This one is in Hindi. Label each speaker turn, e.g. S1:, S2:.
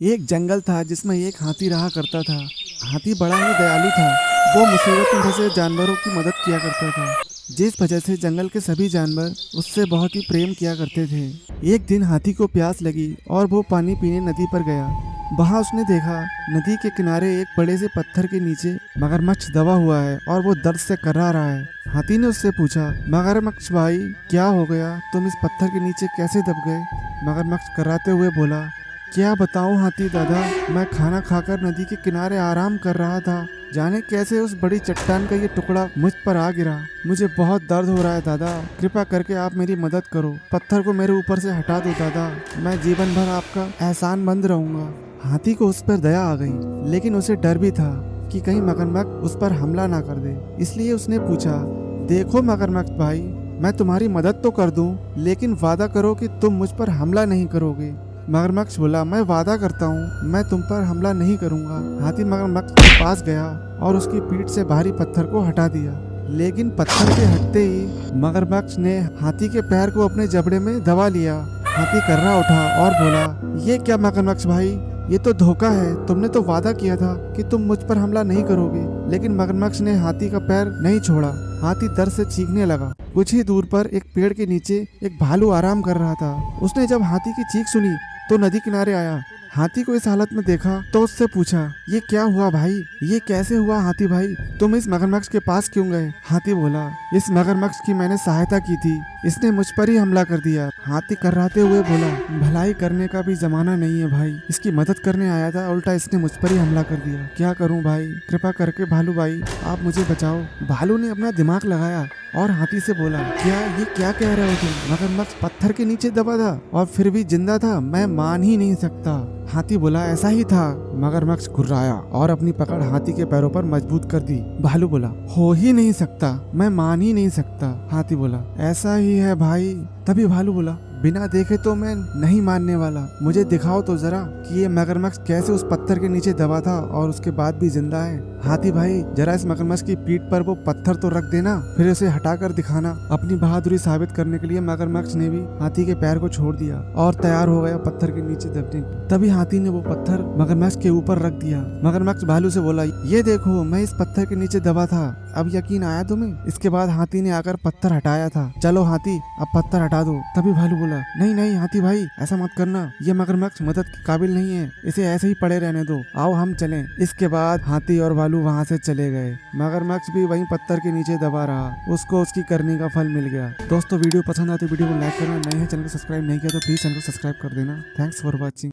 S1: एक जंगल था जिसमें एक हाथी रहा करता था। हाथी बड़ा ही दयालु था। वो मुसीबत में फंसे जानवरों की मदद किया करता था, जिस वजह से जंगल के सभी जानवर उससे बहुत ही प्रेम किया करते थे। एक दिन हाथी को प्यास लगी और वो पानी पीने नदी पर गया। वहां उसने देखा नदी के किनारे एक बड़े से पत्थर के नीचे मगरमच्छ दबा हुआ है और वो दर्द से कर्रा रहा है। हाथी ने उससे पूछा, मगरमच्छ भाई क्या हो गया, तुम इस पत्थर के नीचे कैसे दब गए? मगरमच्छ कर्राते हुए बोला, क्या बताऊं हाथी दादा, मैं खाना खाकर नदी के किनारे आराम कर रहा था, जाने कैसे उस बड़ी चट्टान का ये टुकड़ा मुझ पर आ गिरा। मुझे बहुत दर्द हो रहा है दादा, कृपा करके आप मेरी मदद करो, पत्थर को मेरे ऊपर से हटा दो दादा, मैं जीवन भर आपका एहसानमंद रहूंगा। हाथी को उस पर दया आ गई, लेकिन उसे डर भी था कि कहीं मगरमच्छ उस पर हमला ना कर दे। इसलिए उसने पूछा, देखो मगरमच्छ भाई, मैं तुम्हारी मदद तो कर दूं, लेकिन वादा करो कि तुम मुझ पर हमला नहीं करोगे। मगरमच्छ बोला, मैं वादा करता हूँ मैं तुम पर हमला नहीं करूंगा। हाथी मगरमच्छ के पास गया और उसकी पीठ से भारी पत्थर को हटा दिया, लेकिन पत्थर के हटते ही मगरमच्छ ने हाथी के पैर को अपने जबड़े में दबा लिया। हाथी कर्रा उठा और बोला, ये क्या मगरमच्छ भाई, ये तो धोखा है, तुमने तो वादा किया था कि तुम मुझ पर हमला नहीं करोगे। लेकिन मगरमच्छ ने हाथी का पैर नहीं छोड़ा। हाथी दर्द से चीखने लगा। कुछ ही दूर पर एक पेड़ के नीचे एक भालू आराम कर रहा था। उसने जब हाथी की चीख सुनी तो नदी किनारे आया। हाथी को इस हालत में देखा तो उससे पूछा, ये क्या हुआ भाई, ये कैसे हुआ हाथी भाई, तुम इस मगरमच्छ के पास क्यों गए? हाथी बोला, इस मगरमच्छ की मैंने सहायता की थी, इसने मुझ पर ही हमला कर दिया। हाथी कर्राते हुए बोला, भलाई करने का भी जमाना नहीं है भाई, इसकी मदद करने आया था, उल्टा इसने मुझ पर ही हमला कर दिया। क्या करूं भाई, कृपा करके भालू भाई आप मुझे बचाओ। भालू ने अपना दिमाग लगाया और हाथी से बोला, क्या कह रहे हो तुम? मगरमच्छ पत्थर के नीचे दबा था और फिर भी जिंदा था, मैं मान ही नहीं सकता। हाथी बोला, ऐसा ही था। मगरमच्छ घुर्राया और अपनी पकड़ हाथी के पैरों पर मजबूत कर दी। भालू बोला, हो ही नहीं सकता, मैं मान ही नहीं सकता। हाथी बोला, ऐसा ही है भाई। तभी भालू बोला, बिना देखे तो मैं नहीं मानने वाला, मुझे दिखाओ तो जरा कि ये मगरमच्छ कैसे उस पत्थर के नीचे दबा था और उसके बाद भी जिंदा है। हाथी भाई जरा इस मगरमच्छ की पीठ पर वो पत्थर तो रख देना, फिर उसे हटाकर दिखाना। अपनी बहादुरी साबित करने के लिए मगरमच्छ ने भी हाथी के पैर को छोड़ दिया और तैयार हो गया पत्थर के नीचे दबने को। तभी हाथी ने वो पत्थर मगरमच्छ के ऊपर रख दिया। मगरमच्छ भालू से बोला, ये देखो मैं इस पत्थर के नीचे दबा था, अब यकीन आया तुम्हें? इसके बाद हाथी ने आकर पत्थर हटाया था। चलो हाथी अब पत्थर हटा दो। तभी भालू बोला, नहीं नहीं हाथी भाई ऐसा मत करना, ये मगरमच्छ मदद के काबिल नहीं है, इसे ऐसे ही पड़े रहने दो, आओ हम चलें। इसके बाद हाथी और भालू वहाँ से चले गए। मगरमच्छ भी वहीं पत्थर के नीचे दबा रहा, उसको उसकी करनी का फल मिल गया। दोस्तों वीडियो पसंद आए तो वीडियो को लाइक करना, नए हैं चैनल को सब्सक्राइब नहीं किया तो प्लीज चैनल को सब्सक्राइब कर देना। Thanks for watching.